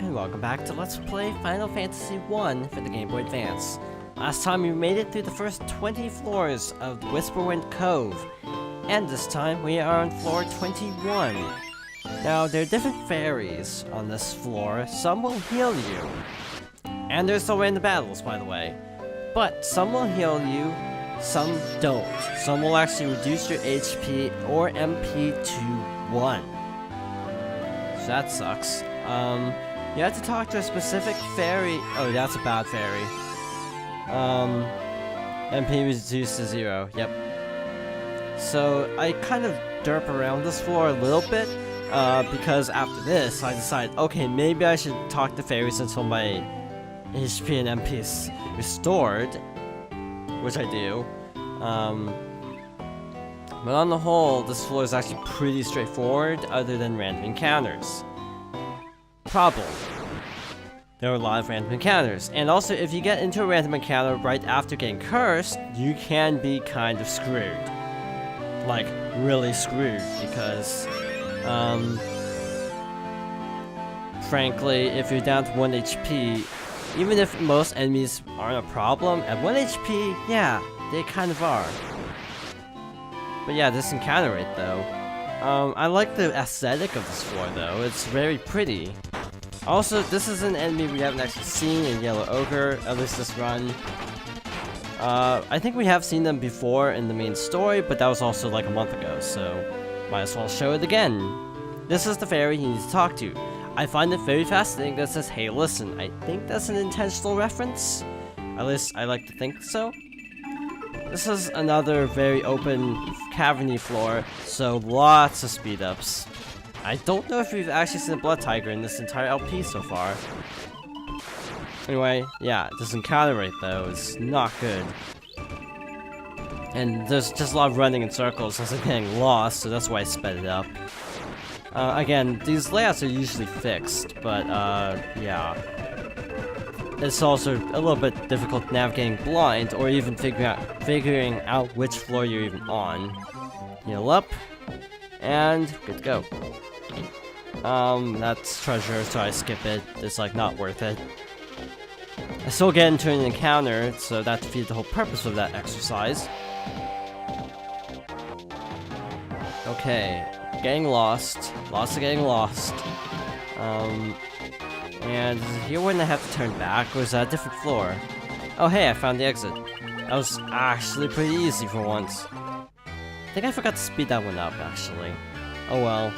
and welcome back to Let's Play Final Fantasy 1 for the Game Boy Advance. Last time we made it through the first 20 floors of Whisperwind Cove, and this time we are on floor 21. Now, there are different fairies on this floor. Some will heal you, and there's no random battles, by the way. But some will heal you, some don't. Some will actually reduce your HP or MP to 1. So that sucks. You have to talk to a specific fairy. Oh, that's a bad fairy. MP reduced to 0. Yep. So I kind of derp around this floor a little bit, because after this I decided, okay, maybe I should talk to fairies until my HP and MP is restored, which I do. But on the whole, this floor is actually pretty straightforward, other than random encounters. Problem: there are a lot of random encounters, and also if you get into a random encounter right after getting cursed, you can be kind of screwed. Like, really screwed, because, frankly, if you're down to 1 HP, even if most enemies aren't a problem, at 1 HP, yeah, they kind of are. But yeah, this encounter rate, though. I like the aesthetic of this floor, though. It's very pretty. Also, this is an enemy we haven't actually seen in Yellow Ogre, at least this run. I think we have seen them before in the main story, but that was also like a month ago, so might as well show it again. This is the fairy you need to talk to. I find it very fascinating that it says, "Hey, listen." I think that's an intentional reference. At least I like to think so. This is another very open, caverny floor, so lots of speed-ups. I don't know if we've actually seen a Blood Tiger in this entire LP so far. Anyway, yeah, this encounter rate, though, is not good. And there's just a lot of running in circles as I'm getting lost, so that's why I sped it up. Again, these layouts are usually fixed, but, yeah. It's also a little bit difficult navigating blind, or even figuring out which floor you're even on. Heal up, and good to go. That's treasure, so I skip it. It's like not worth it. I still get into an encounter, so that defeats the whole purpose of that exercise. Okay, getting lost. Lots of getting lost. And is it here when I have to turn back, or is that a different floor? Oh hey, I found the exit. That was actually pretty easy for once. I think I forgot to speed that one up, actually. Oh well.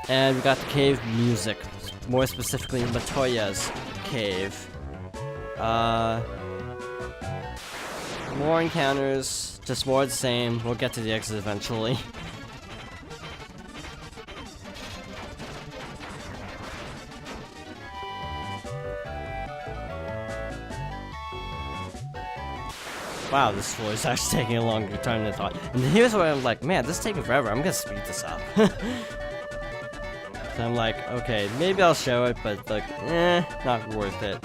And we got the cave music. More specifically, Matoya's cave. More encounters, just more of the same. We'll get to the exit eventually. Wow, this floor is actually taking a longer time than I thought. And here's where I'm like, man, this is taking forever. I'm gonna speed this up. So I'm like, okay, maybe I'll show it, but like, not worth it.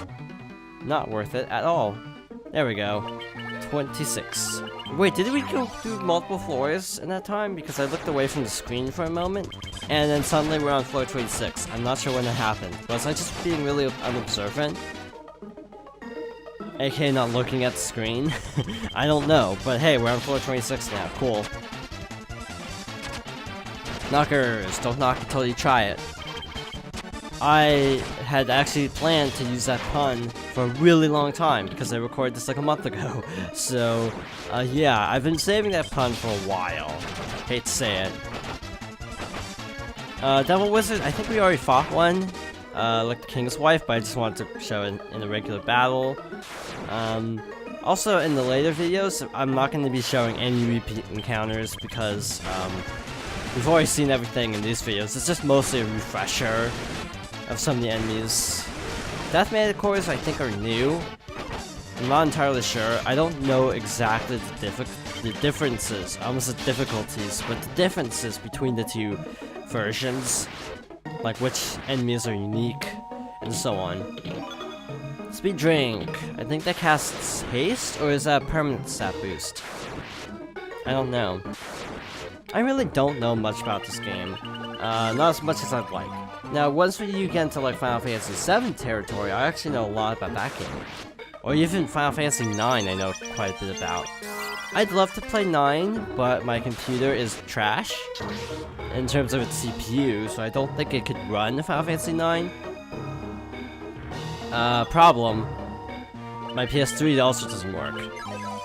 Not worth it at all. There we go. 26. Wait, did we go through multiple floors in that time? Because I looked away from the screen for a moment, and then suddenly we're on floor 26. I'm not sure when that happened. Was I just being really unobservant? AK not looking at the screen? I don't know, but hey, we're on floor 26 now. Cool. Knockers, don't knock until you try it. I had actually planned to use that pun for a really long time because I recorded this like a month ago. So, yeah, I've been saving that pun for a while. Hate to say it. Devil Wizard, I think we already fought one. Like the King's Wife, but I just wanted to show it in a regular battle. Also, in the later videos, I'm not going to be showing any repeat encounters because, we've already seen everything in these videos. It's just mostly a refresher of some of the enemies. Death Manticores, I think, are new. I'm not entirely sure. I don't know exactly the differences, almost the difficulties, but the differences between the two versions. Like which enemies are unique, and so on. Speed Drink. I think that casts haste, or is that a permanent stat boost? I don't know. I really don't know much about this game. Not as much as I'd like. Now, once you get into like Final Fantasy VII territory, I actually know a lot about that game. Or even Final Fantasy IX I know quite a bit about. I'd love to play 9, but my computer is trash in terms of its CPU, so I don't think it could run Final Fantasy IX. Problem. My PS3 also doesn't work.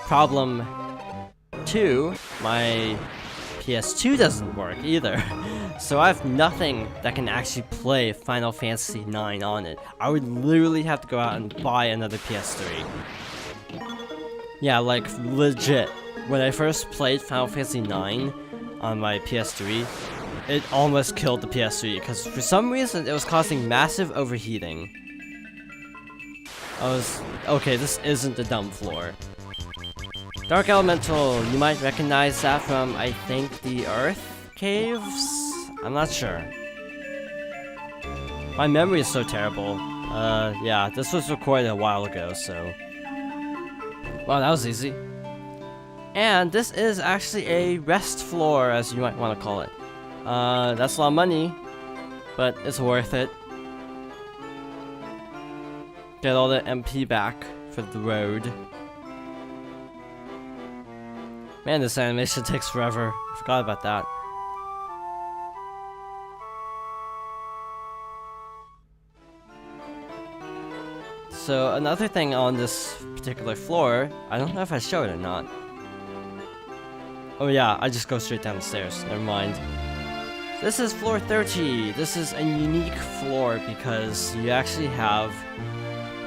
Problem 2, my PS2 doesn't work either. So I have nothing that can actually play Final Fantasy IX on it. I would literally have to go out and buy another PS3. Yeah, like legit. When I first played Final Fantasy IX on my PS3, it almost killed the PS3 because for some reason it was causing massive overheating. Okay, this isn't the dumb floor. Dark Elemental, you might recognize that from, I think, the Earth Caves? I'm not sure. My memory is so terrible. Yeah, this was recorded a while ago, so... Wow, that was easy. And this is actually a rest floor, as you might want to call it. That's a lot of money, but it's worth it. Get all the MP back for the road. Man, this animation takes forever. I forgot about that. So another thing on this particular floor, I don't know if I showed it or not. Oh yeah, I just go straight down the stairs, never mind. This is floor 30. This is a unique floor because you actually have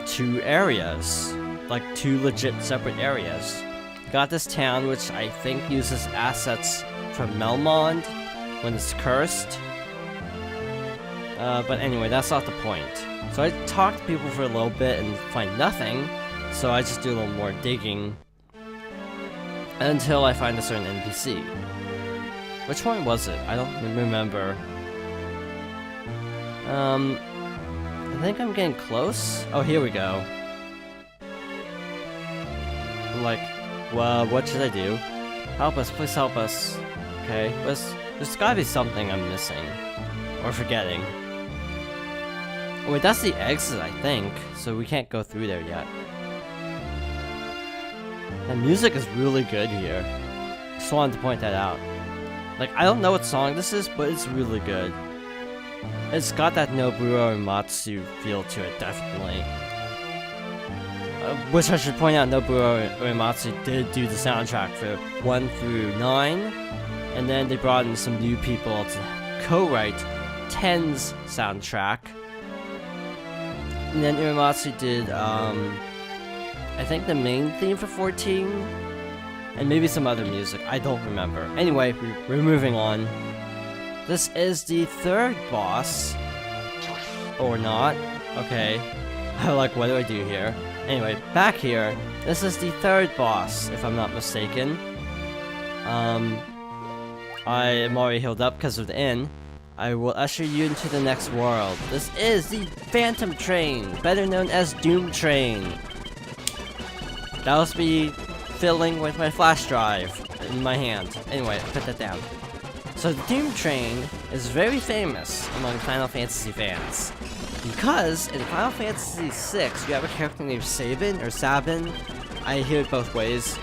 2 areas. Like 2 legit separate areas. You got this town which I think uses assets from Melmond when it's cursed. But anyway, that's not the point. So I talk to people for a little bit and find nothing, so I just do a little more digging until I find a certain NPC. Which one was it? I don't remember. I think I'm getting close. Oh, here we go. I'm like, well, what should I do? Help us, please help us. Okay, there's gotta be something I'm missing. Or forgetting. Oh, wait, that's the exit, I think. So we can't go through there yet. The music is really good here. Just wanted to point that out. Like, I don't know what song this is, but it's really good. It's got that Nobuo Uematsu feel to it, definitely. Which I should point out, Nobuo Uematsu did do the soundtrack for 1 through 9. And then they brought in some new people to co-write 10's soundtrack. And then Uematsu did, I think the main theme for 14, and maybe some other music, I don't remember. Anyway, we're moving on. This is the 3rd boss. Or not. Okay. Like, what do I do here? Anyway, back here, this is the 3rd boss, if I'm not mistaken. I am already healed up because of the inn. I will usher you into the next world. This is the Phantom Train, better known as Doomtrain. That was me filling with my flash drive in my hand. Anyway, I put that down. So the Doomtrain is very famous among Final Fantasy fans. Because in Final Fantasy VI, you have a character named Sabin, or Sabin. I hear it both ways.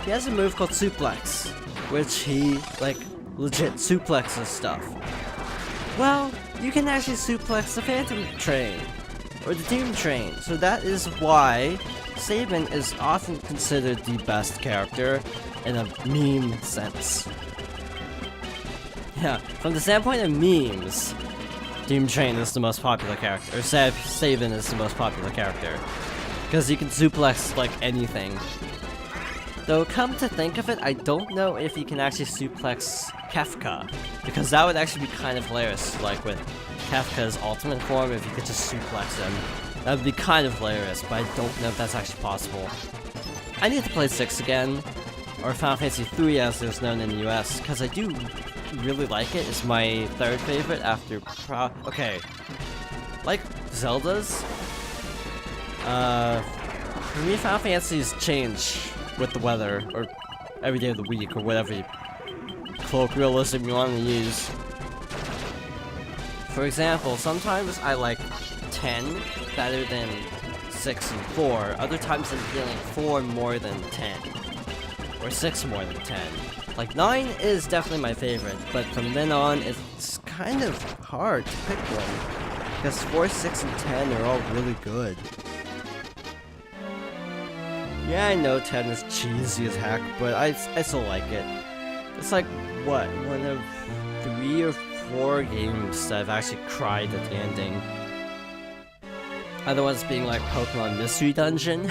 He has a move called suplex, which he, like, legit suplexes stuff. Well, you can actually suplex the Phantom Train, or the Doomtrain, so that is why Sabin is often considered the best character in a meme sense. Yeah, from the standpoint of memes, Doomtrain is the most popular character, or Sabin is the most popular character, because you can suplex, like, anything. Though, come to think of it, I don't know if you can actually suplex Kefka, because that would actually be kind of hilarious, like with Kefka's ultimate form, if you could just suplex him. That would be kind of hilarious, but I don't know if that's actually possible. I need to play 6 again, or Final Fantasy 3 as it was known in the US, because I do really like it. It's my 3rd favorite after okay. Like Zelda's, for me Final Fantasies change with the weather, or every day of the week, or whatever colloquialism you want to use. For example, sometimes I like 10 better than 6 and 4. Other times I'm feeling 4 more than 10. Or 6 more than 10. Like 9 is definitely my favorite, but from then on it's kind of hard to pick one. Because 4, 6, and 10 are all really good. Yeah, I know 10 is cheesy as heck, but I still like it. It's like, what, one of 3 or 4 games that I've actually cried at the ending. Other ones being like Pokemon Mystery Dungeon,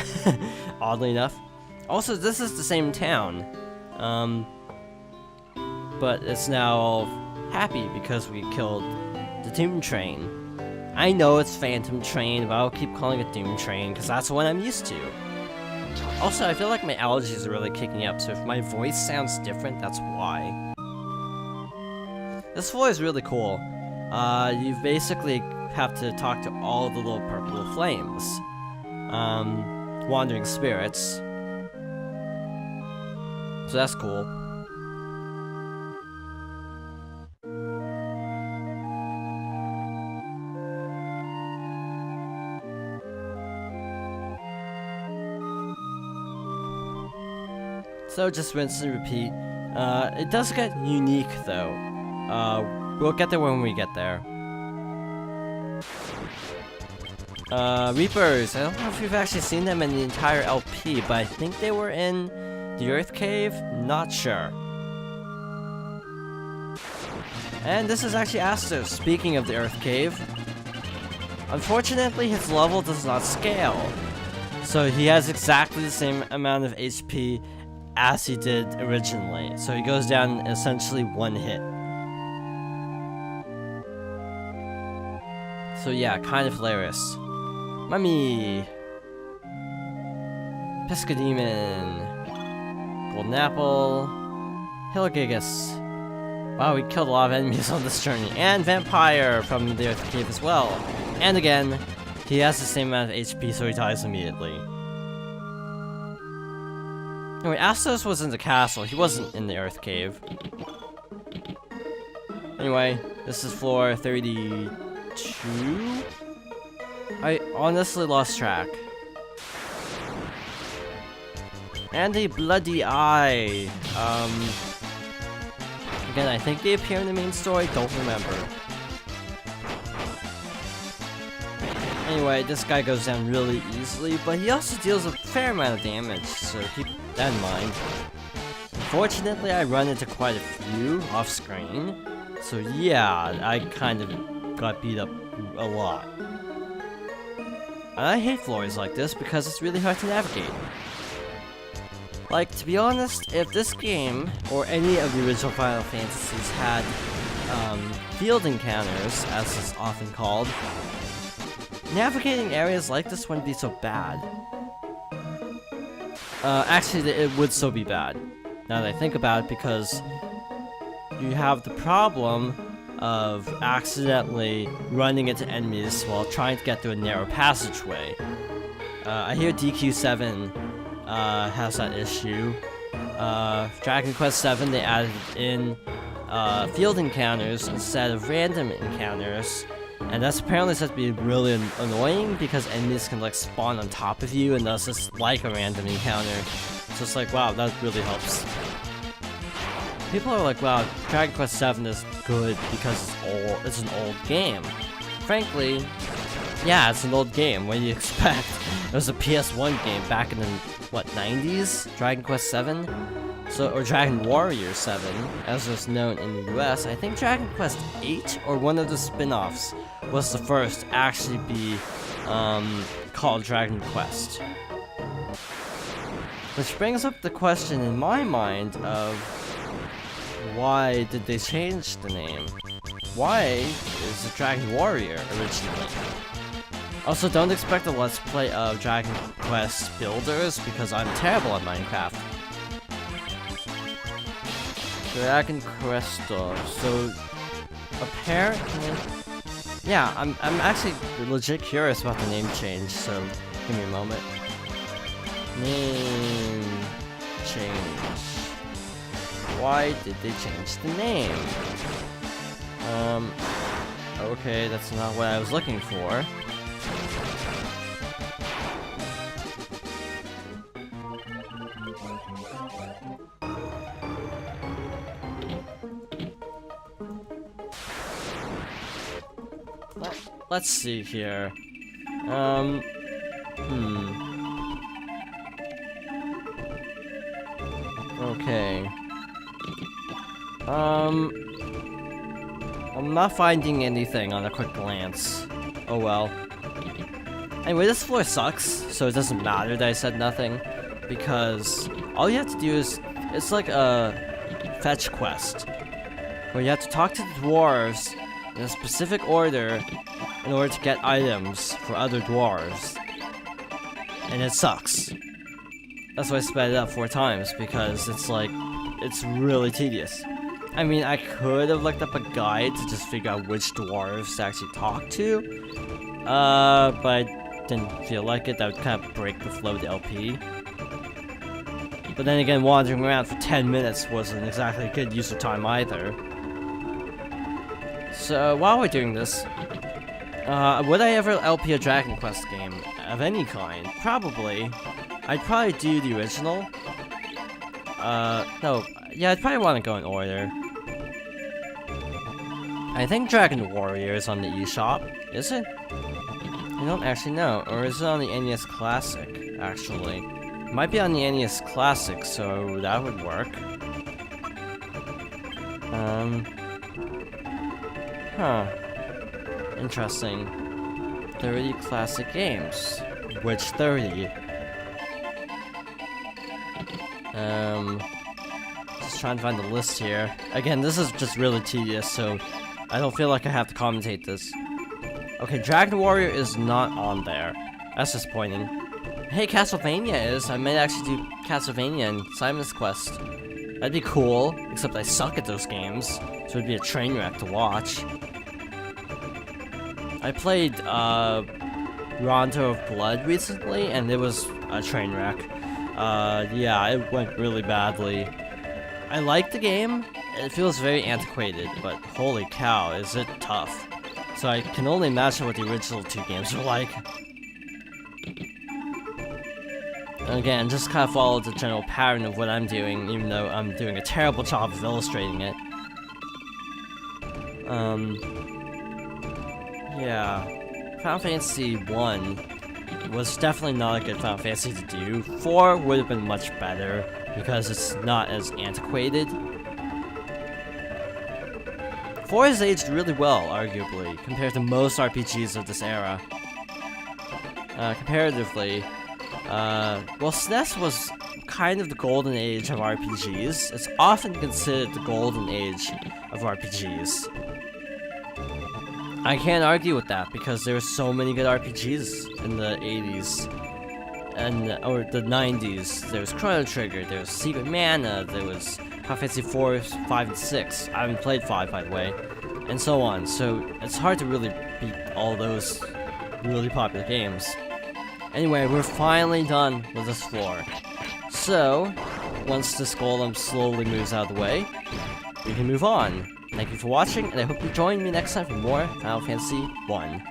oddly enough. Also, this is the same town. But it's now happy because we killed the Doomtrain. I know it's Phantom Train, but I'll keep calling it Doomtrain because that's what I'm used to. Also, I feel like my allergies are really kicking up, so if my voice sounds different, that's why. This floor is really cool. You basically have to talk to all the little purple flames. Wandering spirits. So that's cool. So just rinse and repeat. It does get unique though. We'll get there when we get there. Reapers. I don't know if you've actually seen them in the entire LP, but I think they were in the Earth Cave? Not sure. And this is actually Astos, speaking of the Earth Cave. Unfortunately, his level does not scale. So he has exactly the same amount of HP as he did originally. So he goes down in essentially 1 hit. So yeah, kind of hilarious. Mummy! Piscademon. Golden Apple. Hilgigus. Wow, we killed a lot of enemies on this journey. And Vampire from the Earth Cave as well. And again, he has the same amount of HP, so he dies immediately. Anyway, Astos was in the castle. He wasn't in the Earth Cave. Anyway, this is floor 32? I honestly lost track. And a bloody eye. Again, I think they appear in the main story, don't remember. Anyway, this guy goes down really easily, but he also deals a fair amount of damage, so keep that in mind. Unfortunately, I run into quite a few off-screen, so yeah, I kind of got beat up a lot. And I hate floors like this because it's really hard to navigate. Like, to be honest, if this game, or any of the original Final Fantasies had, field encounters, as it's often called, navigating areas like this wouldn't be so bad. Actually, it would still be bad, now that I think about it, because you have the problem of accidentally running into enemies while trying to get through a narrow passageway. I hear DQ7 has that issue. Dragon Quest VII, they added in field encounters instead of random encounters, and that's apparently said to be really annoying because enemies can like spawn on top of you, and that's just like a random encounter. So it's like, wow, that really helps. People are like, wow, Dragon Quest VII is good because it's an old game. Frankly, yeah, it's an old game. What do you expect? It was a PS1 game back in the, what, 90s? Dragon Quest VII? Or Dragon Warrior 7, as was known in the US. I think Dragon Quest 8, or one of the spin-offs, was the first to actually be called Dragon Quest. Which brings up the question in my mind of, why did they change the name? Why is it Dragon Warrior originally? Also, don't expect a Let's Play of Dragon Quest Builders, because I'm terrible at Minecraft. Dragon Quest so apparently... Yeah, I'm actually legit curious about the name change, so give me a moment. Name change. Why did they change the name? Okay, that's not what I was looking for. Let's see here. Okay. I'm not finding anything on a quick glance. Oh well. Anyway, this floor sucks, so it doesn't matter that I said nothing, because all you have to do is, it's like a fetch quest, where you have to talk to the dwarves in a specific order in order to get items for other dwarves. And it sucks. That's why I sped it up 4 times, because it's like, it's really tedious. I mean, I could have looked up a guide to just figure out which dwarves to actually talk to, but I didn't feel like it. That would kind of break the flow of the LP. But then again, wandering around for 10 minutes wasn't exactly a good use of time either. So, while we're doing this, would I ever LP a Dragon Quest game of any kind? Probably. I'd probably do the original. No, yeah, I'd probably want to go in order. I think Dragon Warrior is on the eShop, is it? I don't actually know, or is it on the NES Classic, actually? It might be on the NES Classic, so that would work. Huh. Interesting. 30 classic games. Which 30? Just trying to find the list here. Again, this is just really tedious, so I don't feel like I have to commentate this. Okay, Dragon Warrior is not on there. That's disappointing. Hey, Castlevania is. I might actually do Castlevania and Simon's Quest. That'd be cool, except I suck at those games, so it'd be a train wreck to watch. I played, Rondo of Blood recently, and it was a train wreck. Yeah, it went really badly. I like the game. It feels very antiquated, but holy cow, is it tough. So I can only imagine what the original 2 games were like. And again, just kind of follow the general pattern of what I'm doing, even though I'm doing a terrible job of illustrating it. Yeah. Final Fantasy 1 was definitely not a good Final Fantasy to do. 4 would have been much better, because it's not as antiquated. 4 has aged really well, arguably, compared to most RPGs of this era. Comparatively, well, SNES was kind of the golden age of RPGs. It's often considered the golden age of RPGs. I can't argue with that, because there were so many good RPGs in the 80s. Or the 90s. There was Chrono Trigger, there was Secret Mana, there was Final Fantasy 4, 5, and 6. I haven't played 5, by the way. And so on. So, it's hard to really beat all those really popular games. Anyway, we're finally done with this floor. So, once this golem slowly moves out of the way, we can move on. Thank you for watching, and I hope you join me next time for more Final Fantasy 1.